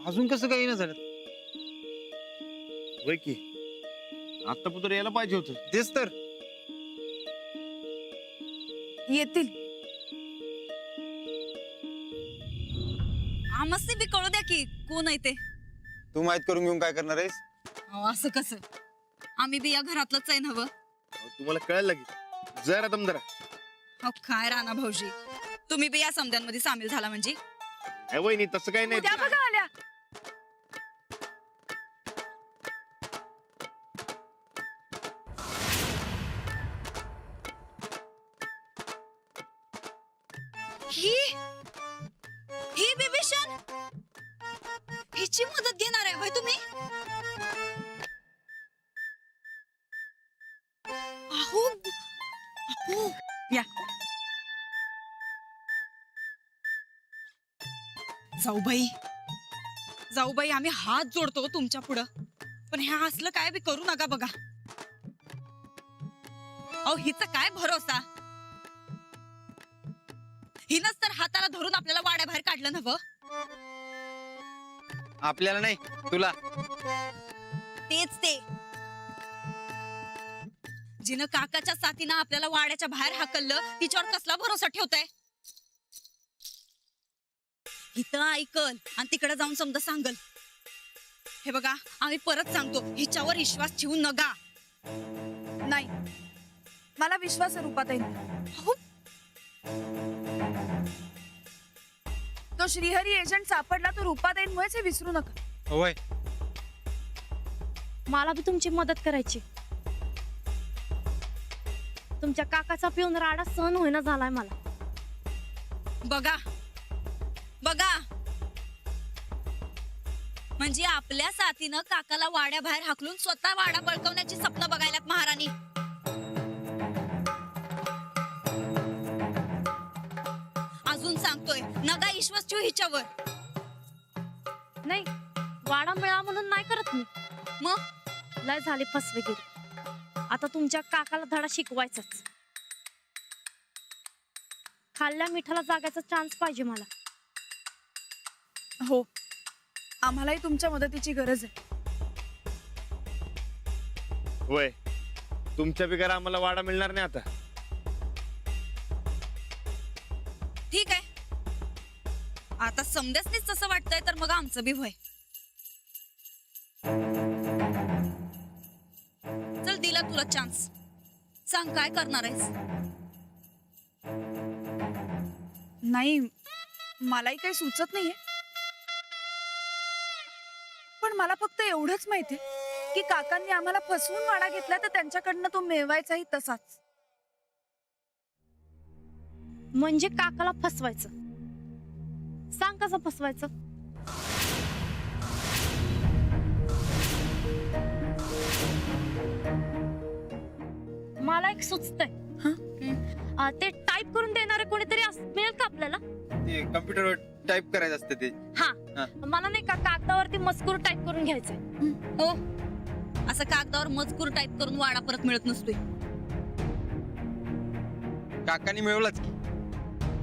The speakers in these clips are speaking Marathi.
अजून कसं काही ना झालं? होय की आता पुत्र यायला पाहिजे होतं. तेच तर. येतील. आमचे बी कळू द्या की कोण आहे ते. तू माहित करून घेऊन काय करणार आहेस? असं कसं? आम्ही बी या घरातलंच आहे नव. तुम्हाला कळायला लागेल. जरा दम धरा. हो काय राणा भाऊजी, तुम्ही बी या समद्यांमध्ये सामील झाला म्हणजे? वहिनी तसं काही नाही. त्या बघा आल्या. ही बिभीषण हिची मदत घेणार आहे होय तुम्ही? अहो अहो या. जाऊबाई आम्ही हात जोडतो तुमच्या पुढं, पण ह्या असलं काय बी करू नका बघा. अहो हिचा काय भरोसा? हिनच तर हाताला धरून आपल्याला वाड्याबाहेर काढलं नव्ह. आपल्याला नाही, तुला. तेच ते जिनं काकाच्या साथीनं आपल्याला वाड्याच्या बाहेर हाकललं, तिच्यावर कसला भरोसा ठेवताय? इथं ऐकल आणि तिकडे जाऊन समजा सांगल. हे बघा आम्ही परत सांगतो, हिच्यावर विश्वास ठेवू नका. नाही, मला विश्वास आहे रूपाताई. अहो, तो श्रीहरी एजंट सापडला तो रूपाताईंमुळेच, हे विसरू नका. होय. मला बी तुमची मदत करायची. तुमच्या काकाचा पिऊन राडा सहन होईना झालाय मला. बघा बघा, म्हणजे आपल्या साथीनं काकाला वाड्याबाहेर हाकलून स्वतः वाडा बळकवण्याची स्वप्न बघायलात महाराणी. अजून सांगतोय नका विश्वास ठेवू हिच्यावर. नाही, वाडा मिळा म्हणून नाही करत मी. मग लय झाली फसवेगिरी. आता तुमच्या काकाला धडा शिकवायचाच. खाल्ल्या मिठाला जागायचा चान्स पाहिजे मला. हो, आम्हालाही तुमच्या मदतीची गरज आहे. होय, तुमच्या बिगर आम्हाला वाडा मिळणार नाही आता. ठीक आहे, आता समजाच तसं वाटतंय तर मग आमचं बी होय. चल दिला तुला चान्स, सांग काय करणार आहेस? नाही, मलाही काही सुचत नाहीये, पण मला फक्त एवढंच माहितीये की काकांनी आम्हाला फसवून वाडा घेतला, तर त्यांच्याकडनं तो मिळवायचाही तसाच. म्हणजे काकाला फसवायचं. सांग कसं फसवायचं? मला एक सुचतंय. ते टाईप करून देणारे कोणीतरी मिळेल का आपल्याला? ते कम्प्युटरवर टाईप करायचं असतं ते. हा, हा. मला नाही का कागदावरती मजकूर टाईप करून घ्यायचंय. हो, असं कागदावर मजकूर टाईप करून वाडा परत मिळत नसतोय. काकांनी मिळवलाच की.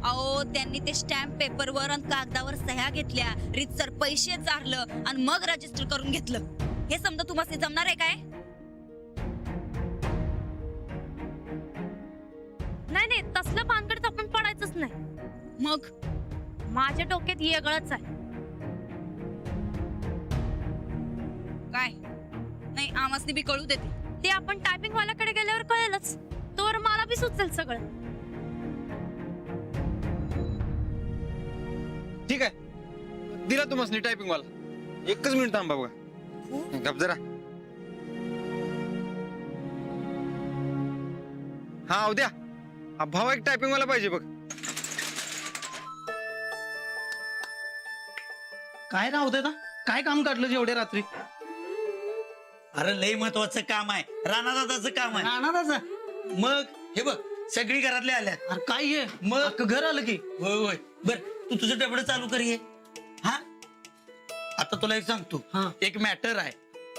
अहो त्यांनी ते स्टॅम्प पेपरवर आणि कागदावर सह्या घेतल्या, रितसर पैसे चारलं आणि मग रजिस्टर करून घेतलं. हे समजा तुम्हाला जमणार आहे काय? नाही नाही, तसलं भानगडीत आपण पडायचंच नाही. मग माझ्या डोक्यात वेगळंच आहे. काय? नाही आमासनी बी कळू देते. ते आपण टायपिंग वाल्याकडे गेल्यावर कळेलच. तोवर मला बी सुचेल सगळं. ठीक आहे, दिला तुम्हाला टायपिंग वाला. एकच मिनिट थांबा बघा. गप जरा. हा उद्या भावा एक टायपिंग वाला पाहिजे बघ. काय राहू दे ना, काय काम काढलं जेवढे रात्री? अरे लय महत्वाचं काम आहे, राणादादाचं काम आहे. राणादाचा? मग हे बघ सगळी घरातले आल्या. अरे काय आहे, मग? अख्खं घर आलं की. होय होय, बर तू तुझं डबड चालू कर. हा, आता तुला एक सांगतो. हा. एक मॅटर आहे.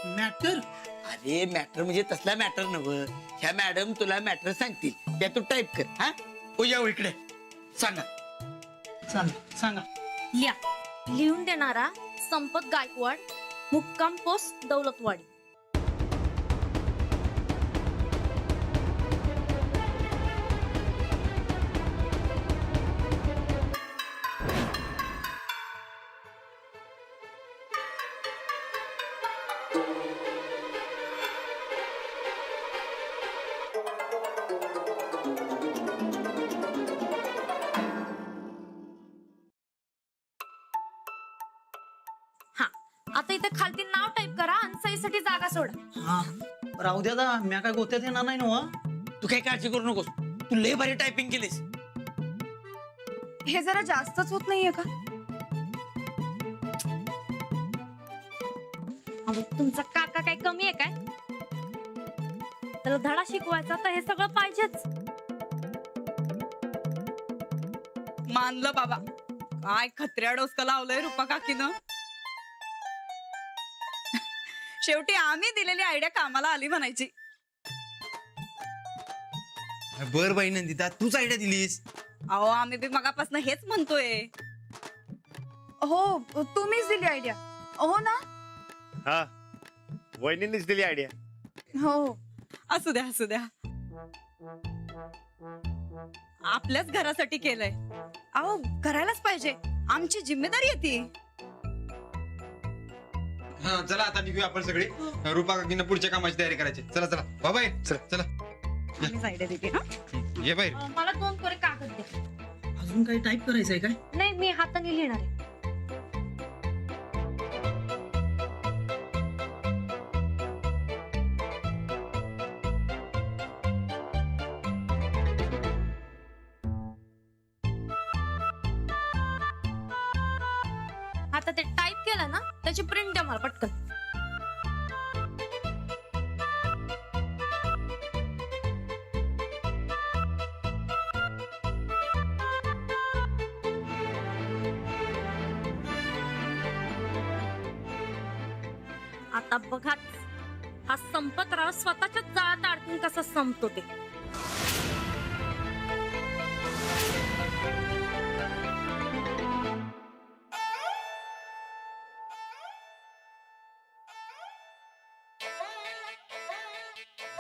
मॅटर? अरे मॅटर म्हणजे तसला मॅटर नव्ह. ह्या मॅडम तुला मॅटर सांगतील, त्या तू टाईप कर. हा, ओ या इकडे सांगा. सांगा. लिहा. लिहून देणारा संपत गायकवाड, मुक्काम पोस्ट दौलतवाडी. आता इथे खालती नाव टाईप करा आणि सहीसाठी जागा सोडा. हा राहू द्या दा म्या काय गोत्यात येणार नाही ना. तू काही काळजी करू नकोस. तू लय भारी टायपिंग केलीस. हे जरा जास्तच होत नाहीये का? अहो, तुमचा काका काय कमी आहे काय? त्याला धडा शिकवायचा तर हे सगळं पाहिजेच. मानलं बाबा, काय खत्र्या डोसका लावलंय रुपा काकीनं. शेवटी आम्ही दिलेली आयडिया कामाला आली म्हणायची. बर बाई नंदिता, तूच आयडिया दिलीस. अहो आम्ही बी मगापासून हेच म्हणतोय. हो तुम्हीच दिली आयडिया. हो ना? हा वहिनींनीच दिली आयडिया. हो. असू द्या असू द्या, आपल्याच घरासाठी केलंय. अहो करायलाच पाहिजे, आमची जिम्मेदारी आहे ती. हा चला आता निघूया आपण सगळे. रुपा काकींना पुढच्या कामाची तयारी करायची. चला चला बाबा चला चला आम्हीच आयडिया देते. हा ये बाई. मला 2 कोरे कागद दे. अजून काही टाईप करायचंय काय? नाही, मी हाताने लिहिणार आहे. आता ते टाईप केलं ना, त्याची प्रिंट द्या मला पटकन. आता बघा हा संपतराव स्वतःच्या जाळ्यात अडकून कसा संपतो ते.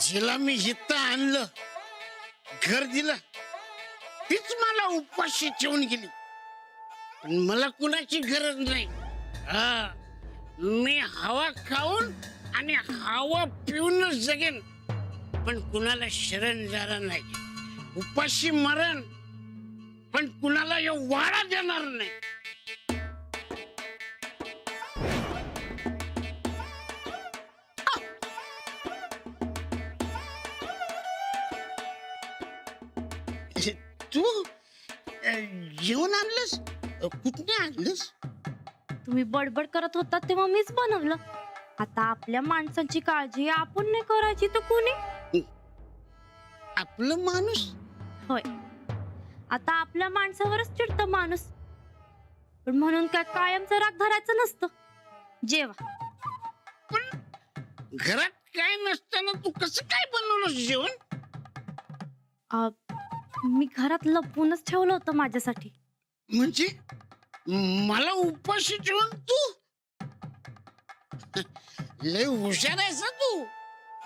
जिला मी इथं आणलं, घर दिलं, तीच मला उपाशी ठेवून गेली. पण मला कुणाची गरज नाही. हा मी हवा खाऊन आणि हवा पिऊनच जगेन, पण कुणाला शरण जाणार नाही. उपाशी मरण, पण कुणाला यो वाडा देणार नाही. तू जेवण आणलंस? कुठे आणलंस? तुम्ही बडबड करत होता तेव्हा मीच बनवलं. आता आपल्या माणसांची काळजी आपण नाही करायची तर कोणी? आपलं माणूस? होय, आता आपल्या माणसावरच चिडत माणूस. पण म्हणून काय कायमचा राग धरायचं नसतं. जेवा. पण घरात काय नसताना तू कसं काय बनवलं जेवण? मी घरात लपवूनच ठेवलं होतं माझ्यासाठी. म्हणजे मला उपाशी ठेवून तू लय हुशार आहेस तू.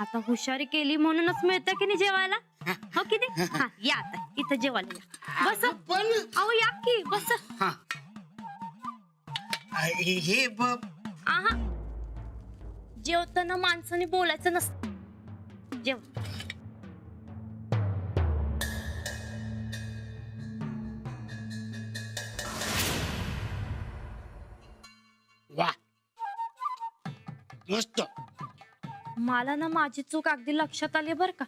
आता हुशारी केली म्हणूनच मिळतं की नाही जेवायला, हो की नाही? हा, या आता इथं जेवायला या. बस. पण अहो या की बस. हे बाप, आहा, जेवताना माणसाने बोलायचं नसतं. जेव. वा मस्त. मला ना माझी चूक अगदी लक्षात आली बर का.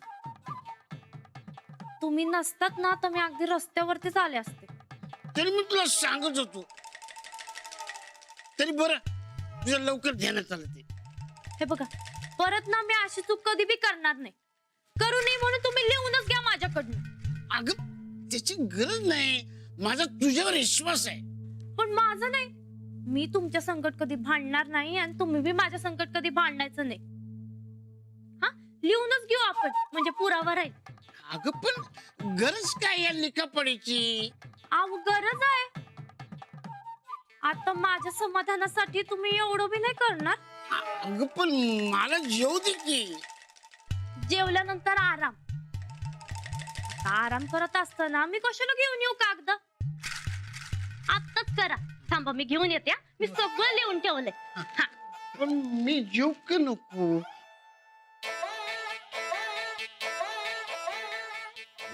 तुम्ही नसतात ना तर मी अगदी रस्त्यावरतीच आले असते. तरी मी तुला सांगत होतो. तरी बरं तुझ्या लवकर ध्यानात आलं ते. हे बघा, परत ना मी अशी चूक कधी बी करणार नाही. करू नये म्हणून तुम्ही लिहूनच घ्या माझ्याकडनं. अगं त्याची गरज नाही, माझा तुझ्यावर विश्वास आहे. पण माझं नाही. मी तुमच्या संकट कधी भांडणार नाही आणि तुम्ही बी माझ्या संकट कधी भांडायचं नाही. हा, लिहूनच घेऊ आपण, म्हणजे पुरावा राहील. अगं पण गरज काय या लिखापडीची? अहो गरज आहे. आता माझ्या समाधानासाठी तुम्ही एवढं बी नाही करणार. अगं पण मला जेवू दे की. जेवल्यानंतर आराम. आता आराम करत असताना मी कशाला घेऊन येऊ कागद? आत्ताच करा. थांबा मी घेऊन येते हा. मी सगळं लिहून ठेवलंय. हा. पण मी जेव का नको?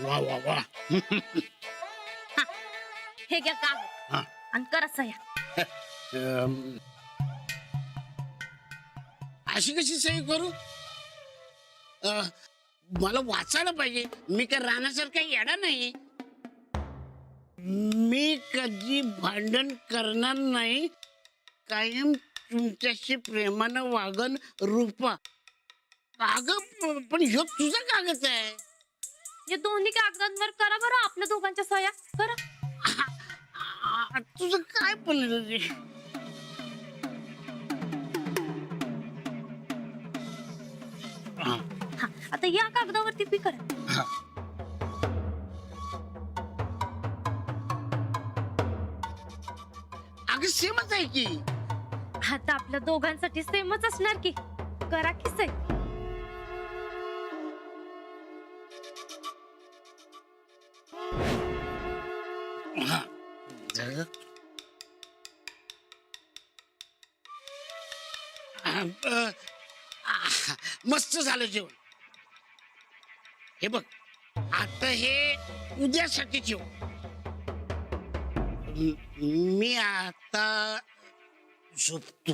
वा वा वा. हे घ्या कागद हा. आणि करा सह्या. अशी कशी सही करू? मला वाचायला पाहिजे. मी काय राहण्यासारखा येडा नाही. मी कधी भांडण करणार नाही. कायम तुमच्याशी प्रेमानं वागन रूपा. कागद पण ह्यो तुझा कागद आहे. या दोन्ही कागदांवर करा बरं आपल्या दोघांच्या सह्या. करा. तुझं काय पण रे? हा. आता या कागदावरती बी करा. अगं सेमच आहे की. आता आपल्या दोघांसाठी सेमच असणार की. करा की सही. हा. झालं? मस्त झालं जेवण. हे बघ आता हे उद्यासाठी ठेव. मी आता झोपतो.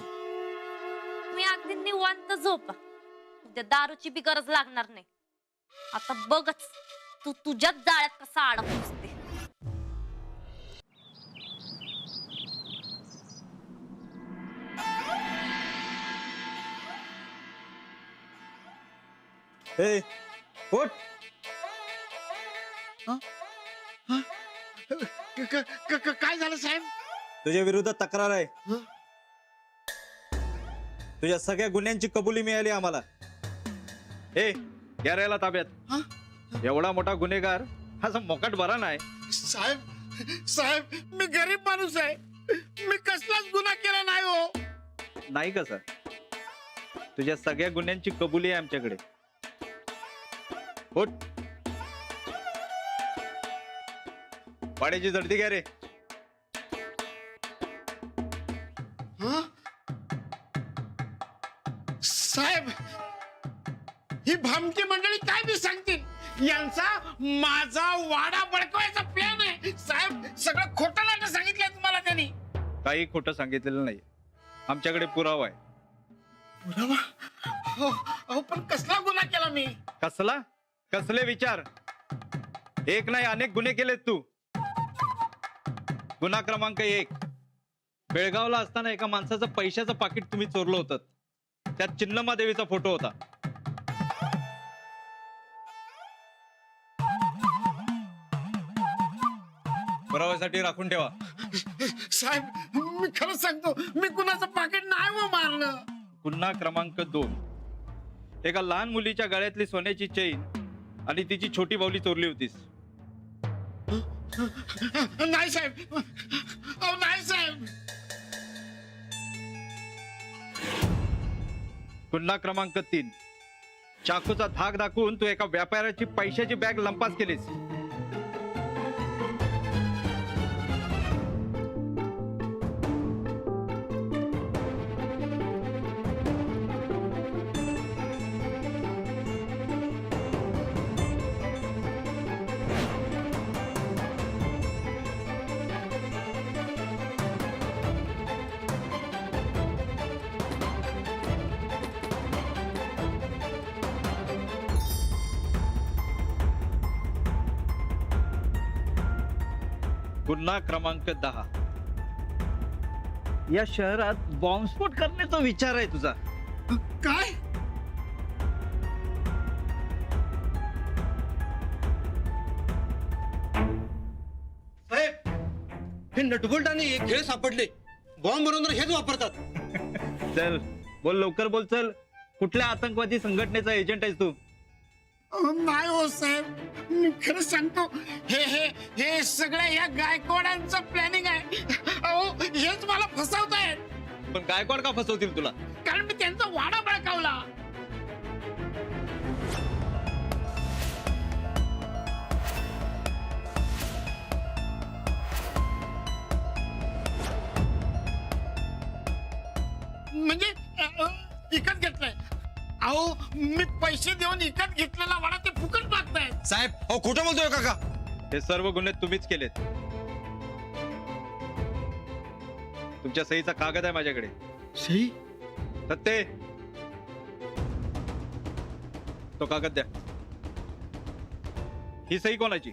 मी अगदी निवांत झोपा. उद्या दारूची बी गरज लागणार नाही. आता बघच तू तुझ्याच जाळ्यात कसा अडकतोस ते. ए उठ. काय झालं साहेब? तुझ्या विरुद्ध तक्रार आहे. हं? तुझ्या सगळ्या गुन्ह्यांची कबुली मिळाली आम्हाला. ए घ्या याला ताब्यात. एवढा मोठा गुन्हेगार हा मोकाट बरा नाही. साहेब मी गरीब माणूस आहे. मी कसलाच गुन्हा केला नाही हो. नाही कसं तुझ्या सगळ्या गुन्ह्यांची कबुली आहे आमच्याकडे. उठ. पाड्याची जडती घ्या रे. साहेब ही भामटी मंडळी काय बी सांगतील. यांचा माझा वाडा बळकवायचा प्लॅन आहे. साहेब सगळं खोटं नाटक सांगितलंय तुम्हाला त्यांनी. काही खोटं सांगितलेलं नाही. आमच्याकडे पुरावा आहे. पुरावा? अहो पण कसला गुन्हा केला मी? कसला? कसले विचार? एक नाही अनेक गुन्हे केलेत तू. गुन्हा क्रमांक 1 बेळगावला असताना एका माणसाचं पैशाचं पाकिट तुम्ही चोरलं होतं. त्यात चिन्नम्मा देवीचा फोटो होता. पुराव्यासाठी राखून ठेवा. साहेब मी खरंच सांगतो मी कुणाचं पाकिट नाही हो मारलं. गुन्हा क्रमांक 2 एका लहान मुलीच्या गळ्यातली सोन्याची चेन आणि तिची छोटी बाहुली चोरली होतीस. नाही साहेब. अहो नाही साहेब. गुन्हा क्रमांक 3 चाकूचा धाक दाखवून तू एका व्यापाऱ्याची पैशाची बॅग लंपास केलीस. गुन्हा क्रमांक 10 या शहरात बॉम्बस्फोट करण्याचा विचार आहे तुझा. काय? साहेब हे नटबोल्ट आणि एक खेळ सापडले. बॉम्ब बनवणार हेच वापरतात. चल बोल लवकर बोल. चल कुठल्या आतंकवादी संघटनेचा एजंट आहेस तू? नाही हो साहेब मी खरं सांगतो हे हे हे सगळं या गायकवाडांचं प्लॅनिंग आहे. अहो हेच मला फसवतायत. पण गायकवाड का फसवतील तुला? कारण मी त्यांचा वाडा बळकावला. म्हणजे विकत घेतलाय. अहो मी पैसे देऊन विकत घेतलेला वाडा ते फुकट मागतायत. साहेब अहो खोटं बोलतोय काका. हे सर्व गुन्हे तुम्हीच केलेत. तुमच्या सहीचा कागद आहे माझ्याकडे. सही? सत्ते, तो कागद द्या. ही सही कोणाची?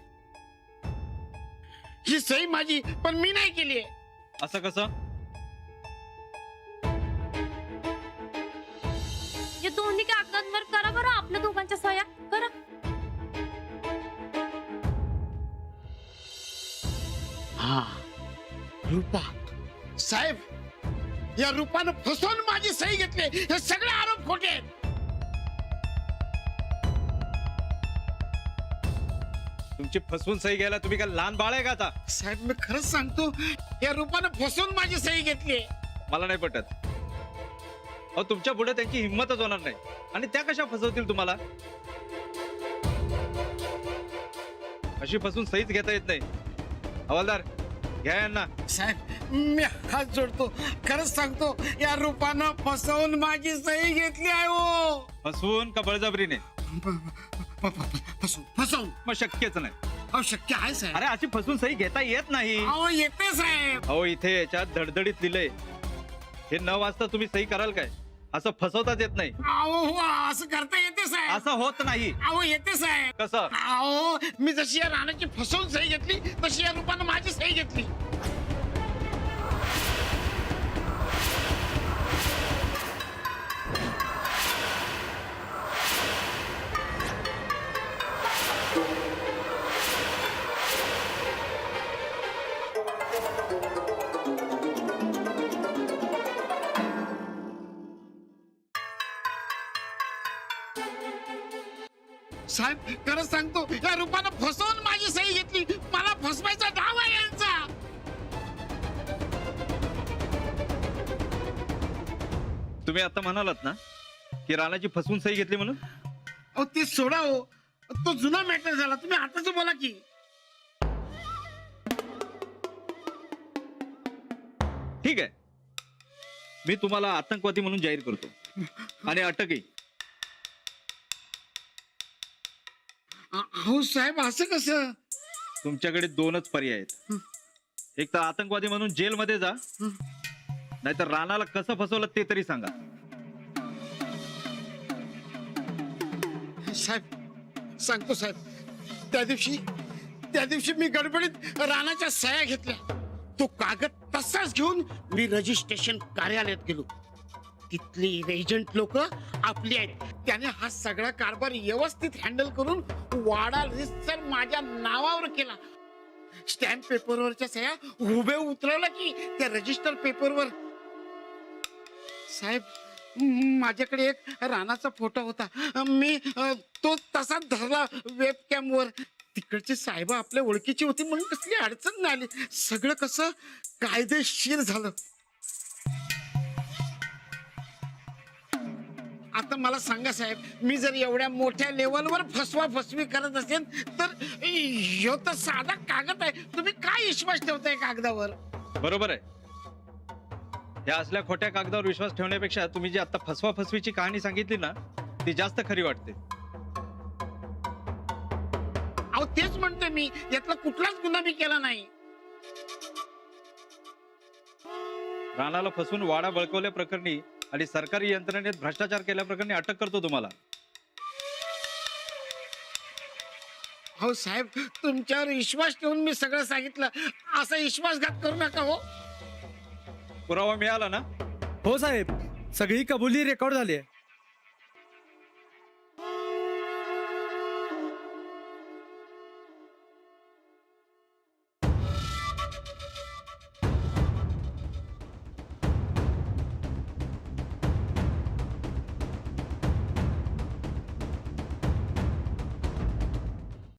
ही सही माझी, पण मी नाही केली आहे. असं कसं? या दोन्ही कागदांवर करा बरं आपल्या दोघांच्या सह्या करा. हा रूपा साहेब, या रूपानं फसवून माझी सही घेतली. हे सगळे आरोप खोटे आहेत. तुमची फसवून सही घ्यायला तुम्ही काय लहान बाळ आहे का आता? साहेब मी खरंच सांगतो, या रूपानं फसवून माझी सही घेतली. मला नाही पटत. अहो तुमच्या पुढे त्यांची हिंमतच होणार नाही. आणि त्या कशा फसवतील तुम्हाला? अशी फसवून सहीच घेता येत नाही. हवालदार घ्या यांना. साहेब मी हात जोडतो, खरंच सांगतो, या रूपानं फसवून माझी सही घेतली आहे. हो फसवून का बळजबरीने? फसवून. मग शक्यच नाही. अहो शक्य आहे साहेब. अरे अशी फसवून सही घेता येत नाही. अहो येते साहेब. अहो इथे याच्यात धडधडीत लिहिलंय. हे न वाचता तुम्ही सही कराल काय? असं फसवताच येत नाही. अहो असं करता येते साहेब. असं होत नाही. अहो येते साहेब. कसं? अहो मी जशी या राणाची फसवून सही घेतली, तशी या रूपानं माझी सही घेतली. साहेब खरंच सांगतो, या रूपानं फसवून माझी सही घेतली. मला फसवायचा डाव आहे यांचा. तुम्ही आता म्हणालात ना की राणाची फसवून सही घेतली म्हणून? अहो ते सोडा हो, तो जुना मॅटर झाला. तुम्ही आताच बोला की. ठीक आहे, मी तुम्हाला आतंकवादी म्हणून जाहीर करतो आणि अटकही. अहो साहेब असं कसं? तुमच्याकडे दोनच पर्याय आहेत. एक तर आतंकवादी म्हणून जेलमध्ये जा, नाहीतर राणाला कसं फसवलं ते तरी सांगा. साहेब सांगतो साहेब, त्या दिवशी मी गडबडीत राणाच्या सह्या घेतल्या. तो कागद तसाच घेऊन मी रजिस्ट्रेशन कार्यालयात गेलो. तिथली एजंट लोक आपली आहेत. त्याने हा सगळा कारभार व्यवस्थित हँडल करून वाडा रजिस्टर माझ्या नावावर केला. स्टॅम्प पेपरवरच्या सह्या उभे उतरवला की त्या रजिस्टर पेपरवर. साहेब माझ्याकडे एक राणाचा फोटो होता. मी तो तसाच धरला वेब कॅमवर. तिकडचे साहेब आपल्या ओळखीची होती म्हणून कसली अडचण नाही आली. सगळं कसं कायदेशीर झालं. आता मला सांगा साहेब, मी जर एवढ्या मोठ्या लेवलवर फसवी करत असेल तर ह्यो तर साधा कागद आहे. तुम्ही काय विश्वास ठेवताय कागदावर? बरोबर आहे. या असल्या खोट्या कागदावर विश्वास ठेवण्यापेक्षा तुम्ही जी आता फसवीची कहाणी सांगितली ना, ती जास्त खरी वाटते. अहो तेच म्हणतोय मी, यातला कुठलाच गुन्हा मी केला नाही. राणाला फसवून वाडा बळकवल्या प्रकरणी आणि सरकारी यंत्रणेत भ्रष्टाचार केल्याप्रकरणी अटक करतो तुम्हाला. हो साहेब, तुमच्यावर विश्वास ठेवून मी सगळं सांगितलं. असा विश्वासघात करू नका. हो पुरावा मिळाला ना? हो साहेब, सगळी कबुली रेकॉर्ड झाली आहे.